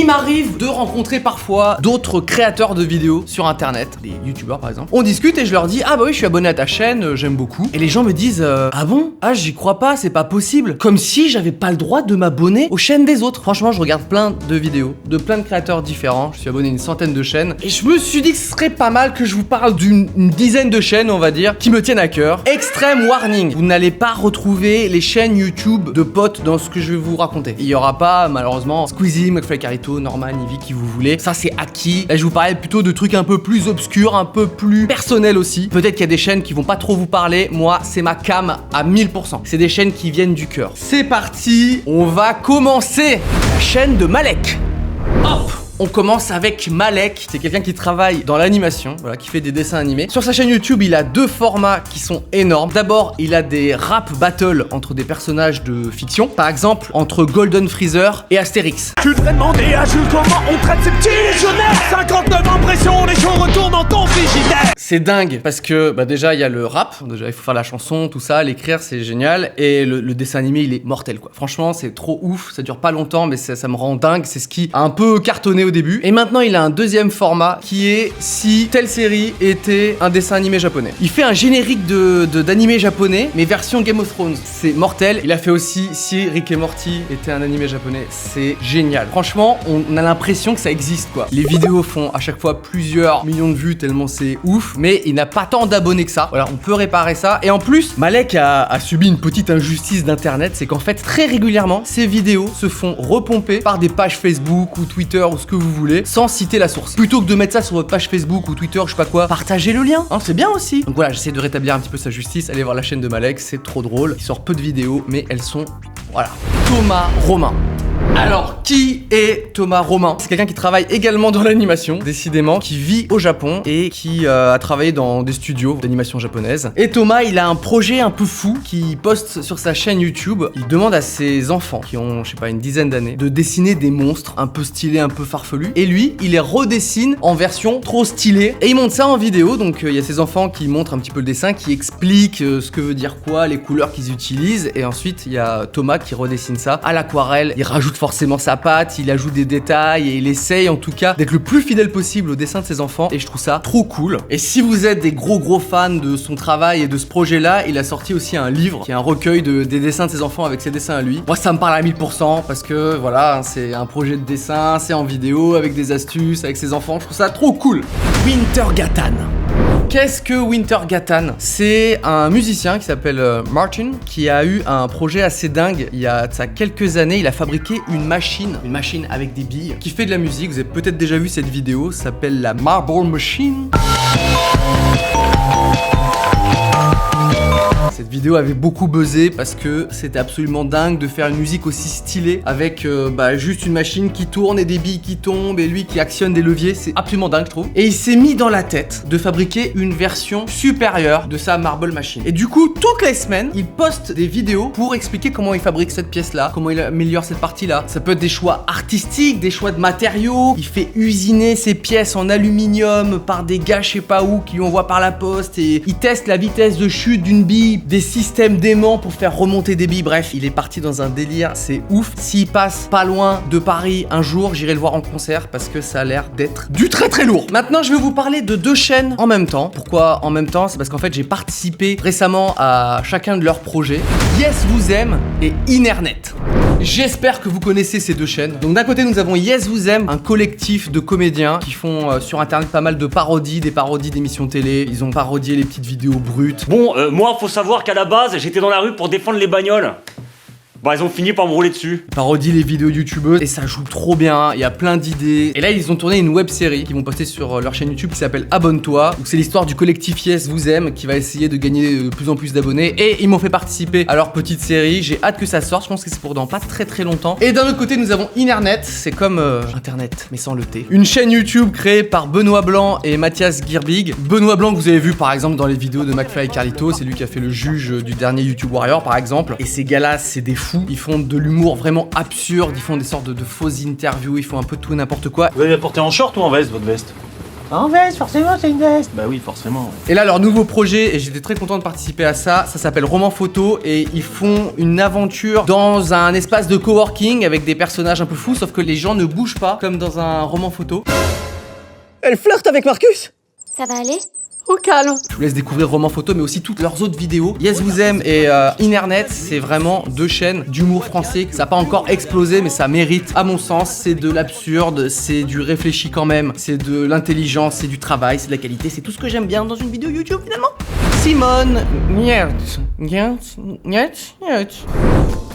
m'arrive de rencontrer parfois d'autres créateurs de vidéos sur internet, des youtubeurs par exemple. On discute et je leur dis ah bah oui je suis abonné à ta chaîne, j'aime beaucoup. Et les gens me disent ah bon? Ah j'y crois pas, c'est pas possible. Comme si j'avais pas le droit de m'abonner aux chaînes des autres. Franchement je regarde plein de vidéos de plein de créateurs différents. Je suis abonné à une centaine de chaînes. Et je me suis dit que ce serait pas mal que je vous parle d'une dizaine de chaînes on va dire qui me tiennent à cœur. Extreme warning, vous n'allez pas retrouver les chaînes YouTube de potes dans ce que je vais vous raconter. Il y aura pas malheureusement Squeezie, McFly Carito, Norman, Ivy, qui vous voulez. Ça c'est acquis. Là je vous parlais plutôt de trucs un peu plus obscurs, un peu plus personnels aussi. Peut-être qu'il y a des chaînes qui vont pas trop vous parler. Moi c'est ma cam à 1000%. C'est des chaînes qui viennent du cœur. C'est parti, on va commencer. La chaîne de Malek. Hop! On commence avec Malek, c'est quelqu'un qui travaille dans l'animation, voilà, qui fait des dessins animés. Sur sa chaîne YouTube, il a deux formats qui sont énormes. D'abord, il a des rap battles entre des personnages de fiction. Par exemple, entre Golden Freezer et Astérix. Tu devrais demander à Jules comment on traite ces petits légionnaires. 59 impressions, les gens retournent en ton frigidaire. C'est dingue, parce que bah déjà, il y a le rap. Déjà, il faut faire la chanson, tout ça, l'écrire, c'est génial. Et le dessin animé, il est mortel, quoi. Franchement, c'est trop ouf. Ça dure pas longtemps, mais ça me rend dingue. C'est ce qui a un peu cartonné au début. Et maintenant il a un deuxième format qui est si telle série était un dessin animé japonais. Il fait un générique d'animé japonais mais version Game of Thrones. C'est mortel. Il a fait aussi si Rick et Morty était un animé japonais. C'est génial. Franchement on a l'impression que ça existe quoi. Les vidéos font à chaque fois plusieurs millions de vues tellement c'est ouf. Mais il n'a pas tant d'abonnés que ça. Voilà, on peut réparer ça. Et en plus Malek a subi une petite injustice d'internet. C'est qu'en fait très régulièrement ces vidéos se font repomper par des pages Facebook ou Twitter ou ce que vous voulez sans citer la source. Plutôt que de mettre ça sur votre page Facebook ou Twitter, je sais pas quoi, partagez le lien, hein, c'est bien aussi. Donc voilà, j'essaie de rétablir un petit peu sa justice. Allez voir la chaîne de Malek, c'est trop drôle. Il sort peu de vidéos, mais elles sont... Voilà. Thomas Romain. Alors, qui est Thomas Romain? C'est quelqu'un qui travaille également dans l'animation, décidément, qui vit au Japon et qui a travaillé dans des studios d'animation japonaise. Et Thomas, il a un projet un peu fou qu'il poste sur sa chaîne YouTube. Il demande à ses enfants, qui ont, je sais pas, une dizaine d'années, de dessiner des monstres un peu stylés, un peu farfelus. Et lui, il les redessine en version trop stylée. Et il monte ça en vidéo, donc il y a ses enfants qui montrent un petit peu le dessin, qui expliquent ce que veut dire quoi, les couleurs qu'ils utilisent. Et ensuite, il y a Thomas qui redessine ça à l'aquarelle. Il rajoute forcément sa patte, il ajoute des détails et il essaye en tout cas d'être le plus fidèle possible au dessin de ses enfants et je trouve ça trop cool. Et si vous êtes des gros fans de son travail et de ce projet là, il a sorti aussi un livre qui est un recueil des dessins de ses enfants avec ses dessins à lui. Moi ça me parle à 1000% parce que voilà, c'est un projet de dessin, c'est en vidéo avec des astuces avec ses enfants, je trouve ça trop cool. Wintergatan. Qu'est-ce que Wintergatan? C'est un musicien qui s'appelle Martin qui a eu un projet assez dingue. Il y a de ça quelques années, il a fabriqué une machine avec des billes qui fait de la musique. Vous avez peut-être déjà vu cette vidéo, ça s'appelle la Marble Machine. Cette vidéo avait beaucoup buzzé parce que c'était absolument dingue de faire une musique aussi stylée avec juste une machine qui tourne et des billes qui tombent et lui qui actionne des leviers. C'est absolument dingue je trouve. Et il s'est mis dans la tête de fabriquer une version supérieure de sa Marble Machine. Et du coup, toutes les semaines, il poste des vidéos pour expliquer comment il fabrique cette pièce-là, comment il améliore cette partie-là. Ça peut être des choix artistiques, des choix de matériaux. Il fait usiner ses pièces en aluminium par des gars je sais pas où qui lui envoient par la poste et il teste la vitesse de chute d'une bille, des systèmes d'aimants pour faire remonter des billes. Bref, il est parti dans un délire, c'est ouf. S'il passe pas loin de Paris un jour, j'irai le voir en concert parce que ça a l'air d'être du très lourd. Maintenant, je vais vous parler de deux chaînes en même temps. Pourquoi en même temps? C'est parce qu'en fait, j'ai participé récemment à chacun de leurs projets. Yes Vous Aime et Internet. J'espère que vous connaissez ces deux chaînes. Donc d'un côté, nous avons Yes Vous Aime, un collectif de comédiens qui font sur internet pas mal de parodies, des parodies d'émissions télé. Ils ont parodié les petites vidéos brutes. Bon, moi, faut savoir qu'à la base, j'étais dans la rue pour défendre les bagnoles. Bah ils ont fini par me rouler dessus. Parodie les vidéos youtubeuses et ça joue trop bien, il y a plein d'idées. Et là ils ont tourné une web série qu'ils vont poster sur leur chaîne YouTube qui s'appelle Abonne-toi. Donc c'est l'histoire du collectif Yes Vous Aime qui va essayer de gagner de plus en plus d'abonnés. Et ils m'ont fait participer à leur petite série, j'ai hâte que ça sorte, je pense que c'est pour dans pas très longtemps. Et d'un autre côté nous avons Internet, c'est comme Internet mais sans le T. Une chaîne YouTube créée par Benoît Blanc et Mathias Girbig. Benoît Blanc que vous avez vu par exemple dans les vidéos de McFly et Carlito, c'est lui qui a fait le juge du dernier YouTube Warrior par exemple. Et ces gars là c'est des fous. Ils font de l'humour vraiment absurde, ils font des sortes de fausses interviews, ils font un peu tout et n'importe quoi. Vous allez la porter en short ou en veste, votre veste? En veste, forcément, c'est une veste. Bah oui, forcément. Et là, leur nouveau projet, et j'étais très content de participer à ça, ça s'appelle Roman Photo et ils font une aventure dans un espace de coworking avec des personnages un peu fous, sauf que les gens ne bougent pas comme dans un roman photo. Elle flirte avec Marcus. Ça va aller? Au calme. Je vous laisse découvrir Roman Photo, mais aussi toutes leurs autres vidéos. Yes Vous Aime et Internet, c'est vraiment deux chaînes d'humour français. Ça n'a pas encore explosé, mais ça mérite, à mon sens. C'est de l'absurde, c'est du réfléchi quand même, c'est de l'intelligence, c'est du travail, c'est de la qualité, c'est tout ce que j'aime bien dans une vidéo YouTube finalement. Simone,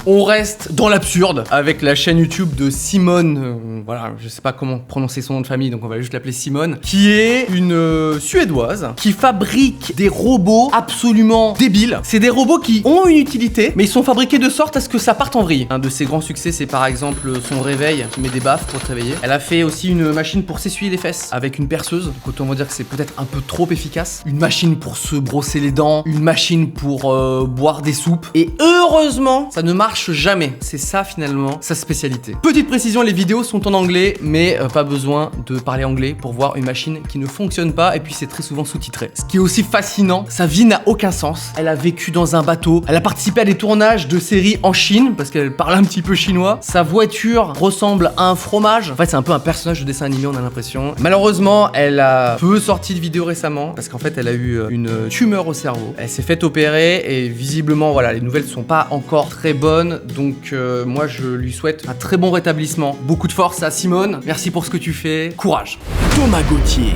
on reste dans l'absurde avec la chaîne YouTube de Simone, voilà, je sais pas comment prononcer son nom de famille, donc on va juste l'appeler Simone, qui est une Suédoise qui fabrique des robots absolument débiles. C'est des robots qui ont une utilité, mais ils sont fabriqués de sorte à ce que ça parte en vrille. Un de ses grands succès, c'est par exemple son réveil, qui met des baffes pour te réveiller. Elle a fait aussi une machine pour s'essuyer les fesses avec une perceuse, donc autant va dire que c'est peut-être un peu trop efficace. Une machine pour se brosser les dents, une machine pour boire des soupes. Et heureusement, ça ne marche jamais. C'est ça finalement sa spécialité. Petite précision, les vidéos sont en anglais, mais pas besoin de parler anglais pour voir une machine qui ne fonctionne pas, et puis c'est très souvent sous-titré. Ce qui est aussi fascinant, sa vie n'a aucun sens. Elle a vécu dans un bateau, elle a participé à des tournages de séries en Chine, parce qu'elle parle un petit peu chinois. Sa voiture ressemble à un fromage. En fait, c'est un peu un personnage de dessin animé, on a l'impression. Malheureusement, elle a peu sorti de vidéos récemment, parce qu'en fait, elle a eu une tumeur au cerveau. Elle s'est fait opérer, et visiblement, voilà, les nouvelles sont pas encore très bonnes. Donc moi je lui souhaite un très bon rétablissement. Beaucoup de force à Simone, merci pour ce que tu fais, courage. Thomas Gauthier.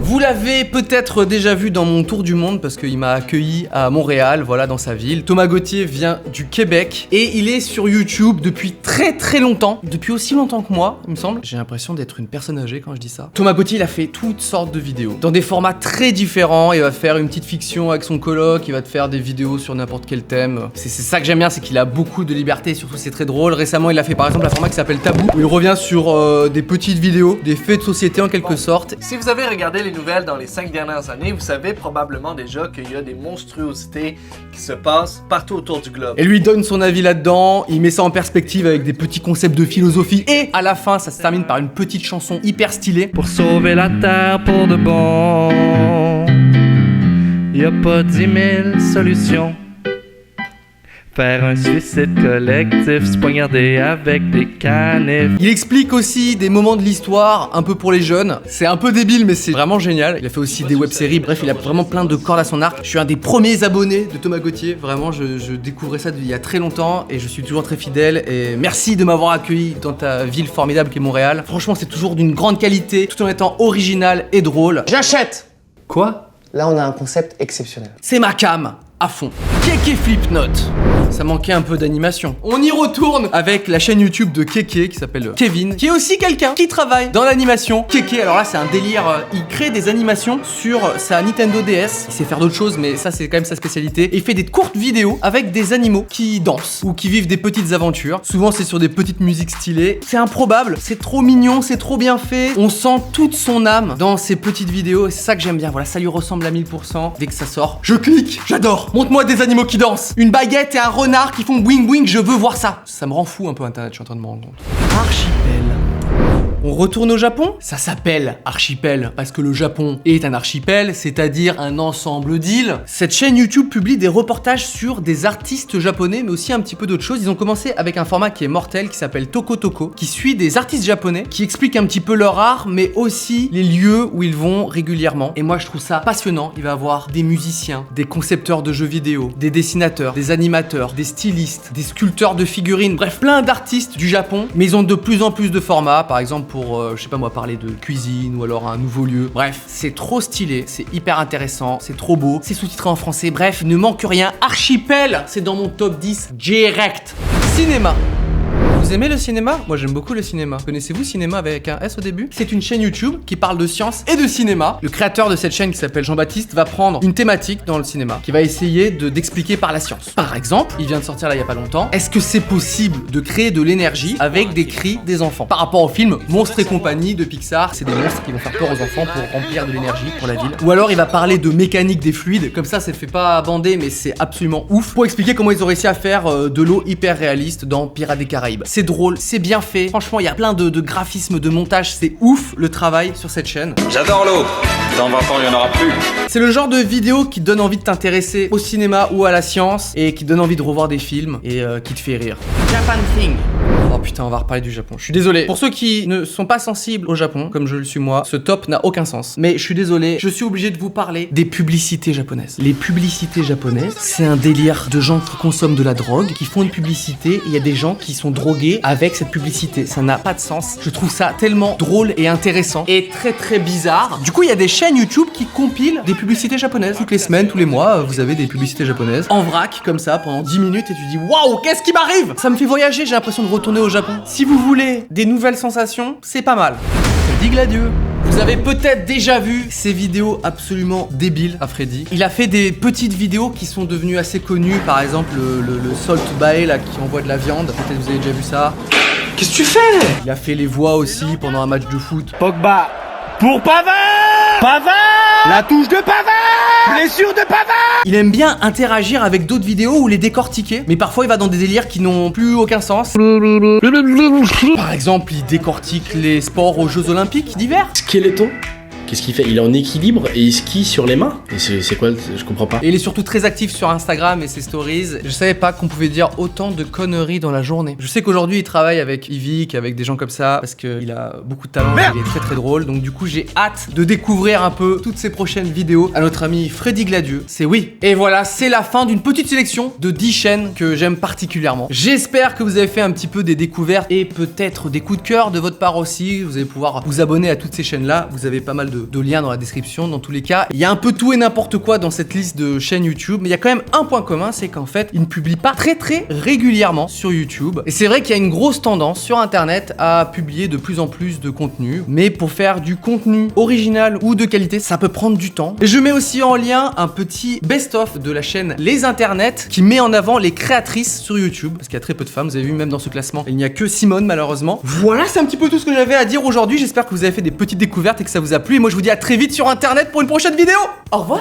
Vous l'avez peut-être déjà vu dans mon tour du monde parce qu'il m'a accueilli à Montréal, voilà, dans sa ville. Thomas Gauthier vient du Québec et il est sur YouTube depuis très très longtemps, depuis aussi longtemps que moi, il me semble. J'ai l'impression d'être une personne âgée quand je dis ça. Thomas Gauthier, il a fait toutes sortes de vidéos, dans des formats très différents. Il va faire une petite fiction avec son coloc, il va te faire des vidéos sur n'importe quel thème. C'est ça que j'aime bien, c'est qu'il a beaucoup de liberté, surtout c'est très drôle. Récemment, il a fait par exemple un format qui s'appelle Tabou, où il revient sur des petites vidéos, des faits de société en quelque sorte. Si vous avez regardé les nouvelles dans les 5 dernières années, vous savez probablement déjà qu'il y a des monstruosités qui se passent partout autour du globe. Et lui donne son avis là-dedans, il met ça en perspective avec des petits concepts de philosophie, et à la fin, ça se termine par une petite chanson hyper stylée. Pour sauver la terre pour de bon, y a pas 10 000 solutions. Faire un suicide collectif, se poignarder avec des canifs. Il explique aussi des moments de l'histoire un peu pour les jeunes. C'est un peu débile, mais c'est vraiment génial. Il a fait aussi des web-séries. Bref, il a vraiment plein de cordes à son arc. Je suis un des premiers abonnés de Thomas Gauthier. Vraiment, je découvrais ça il y a très longtemps et je suis toujours très fidèle. Et merci de m'avoir accueilli dans ta ville formidable qu'est Montréal. Franchement, c'est toujours d'une grande qualité, tout en étant original et drôle. J'achète. Quoi? Là, on a un concept exceptionnel. C'est ma cam. À fond. Keke Flipnote. Ça manquait un peu d'animation. On y retourne avec la chaîne YouTube de Keke qui s'appelle Kevin, qui est aussi quelqu'un qui travaille dans l'animation. Keke, alors là c'est un délire, il crée des animations sur sa Nintendo DS. Il sait faire d'autres choses, mais ça c'est quand même sa spécialité. Et il fait des courtes vidéos avec des animaux qui dansent ou qui vivent des petites aventures. Souvent c'est sur des petites musiques stylées. C'est improbable, c'est trop mignon, c'est trop bien fait. On sent toute son âme dans ces petites vidéos et c'est ça que j'aime bien. Voilà, ça lui ressemble à 1000%. Dès que ça sort, je clique, j'adore. Montre-moi des animaux qui dansent. Une baguette et un renard qui font boing boing, je veux voir ça. Ça me rend fou un peu Internet, je suis en train de me rendre compte. Archipel. On retourne au Japon? Ça s'appelle Archipel parce que le Japon est un archipel, c'est-à-dire un ensemble d'îles. Cette chaîne YouTube publie des reportages sur des artistes japonais, mais aussi un petit peu d'autres choses. Ils ont commencé avec un format qui est mortel, qui s'appelle Toko Toko, qui suit des artistes japonais, qui expliquent un petit peu leur art, mais aussi les lieux où ils vont régulièrement. Et moi, je trouve ça passionnant. Il va y avoir des musiciens, des concepteurs de jeux vidéo, des dessinateurs, des animateurs, des stylistes, des sculpteurs de figurines, bref, plein d'artistes du Japon. Mais ils ont de plus en plus de formats, par exemple pour, je sais pas moi, parler de cuisine ou alors un nouveau lieu. Bref, c'est trop stylé, c'est hyper intéressant, c'est trop beau, c'est sous-titré en français, bref, il ne manque rien. Archipel, c'est dans mon top 10 direct. Cinéma. Vous aimez le cinéma? Moi j'aime beaucoup le cinéma. Connaissez-vous Cinéma avec un S au début? C'est une chaîne YouTube qui parle de science et de cinéma. Le créateur de cette chaîne qui s'appelle Jean-Baptiste va prendre une thématique dans le cinéma qui va essayer d'expliquer par la science. Par exemple, il vient de sortir là il y a pas longtemps, est-ce que c'est possible de créer de l'énergie avec des cris des enfants? Par rapport au film Monstres et compagnie de Pixar, c'est des monstres qui vont faire peur aux enfants pour remplir de l'énergie pour la ville. Ou alors il va parler de mécanique des fluides, comme ça ne fait pas bander mais c'est absolument ouf, pour expliquer comment ils ont réussi à faire de l'eau hyper réaliste dans Pirates des Caraïbes. C'est c'est drôle, c'est bien fait. Franchement, il y a plein de graphismes, de montage, c'est ouf le travail sur cette chaîne. J'adore l'eau. Dans 20 ans, il n'y en aura plus. C'est le genre de vidéo qui te donne envie de t'intéresser au cinéma ou à la science et qui te donne envie de revoir des films et qui te fait rire. Japan Thing. Oh putain, on va reparler du Japon. Je suis désolé. Pour ceux qui ne sont pas sensibles au Japon, comme je le suis moi, ce top n'a aucun sens. Mais je suis désolé, je suis obligé de vous parler des publicités japonaises. Les publicités japonaises, c'est un délire de gens qui consomment de la drogue, qui font une publicité, et il y a des gens qui sont drogués avec cette publicité. Ça n'a pas de sens. Je trouve ça tellement drôle et intéressant et très très bizarre. Du coup, il y a des chaînes YouTube qui compilent des publicités japonaises. Toutes les semaines, tous les mois, vous avez des publicités japonaises en vrac, comme ça, pendant 10 minutes, et tu dis waouh, qu'est-ce qui m'arrive? Ça me fait voyager, j'ai l'impression de retourner au Japon. Si vous voulez des nouvelles sensations, c'est pas mal. Freddy Gladieux. Vous avez peut-être déjà vu ces vidéos absolument débiles à Freddy. Il a fait des petites vidéos qui sont devenues assez connues, par exemple le Salt Bae là qui envoie de la viande. Peut-être vous avez déjà vu ça. Qu'est-ce que tu fais? Il a fait les voix aussi pendant un match de foot. Pogba pour Pavard. Pavard. La touche de Pavard. Blessure de Pavard. Il aime bien interagir avec d'autres vidéos ou les décortiquer, mais parfois il va dans des délires qui n'ont plus aucun sens. Par exemple, il décortique les sports aux Jeux Olympiques d'hiver. Skeleton? Qu'est-ce qu'il fait? Il est en équilibre et il skie sur les mains? Et c'est quoi? Je comprends pas. Et il est surtout très actif sur Instagram et ses stories. Je savais pas qu'on pouvait dire autant de conneries dans la journée. Je sais qu'aujourd'hui il travaille avec Yvick, avec des gens comme ça, parce qu'il a beaucoup de talent, il est très très drôle. Donc du coup j'ai hâte de découvrir un peu toutes ses prochaines vidéos à notre ami Freddy Gladieux. C'est oui. Et voilà, c'est la fin d'une petite sélection de 10 chaînes que j'aime particulièrement. J'espère que vous avez fait un petit peu des découvertes et peut-être des coups de cœur de votre part aussi. Vous allez pouvoir vous abonner à toutes ces chaînes là. Vous avez pas mal de liens dans la description. Dans tous les cas, il y a un peu tout et n'importe quoi dans cette liste de chaînes YouTube, mais il y a quand même un point commun, c'est qu'en fait, ils ne publient pas très régulièrement sur YouTube. Et c'est vrai qu'il y a une grosse tendance sur Internet à publier de plus en plus de contenu, mais pour faire du contenu original ou de qualité, ça peut prendre du temps. Et je mets aussi en lien un petit best-of de la chaîne Les Internets qui met en avant les créatrices sur YouTube, parce qu'il y a très peu de femmes. Vous avez vu, même dans ce classement, il n'y a que Simone malheureusement. Voilà, c'est un petit peu tout ce que j'avais à dire aujourd'hui. J'espère que vous avez fait des petites découvertes et que ça vous a plu. Et moi, je vous dis à très vite sur Internet pour une prochaine vidéo. Au revoir.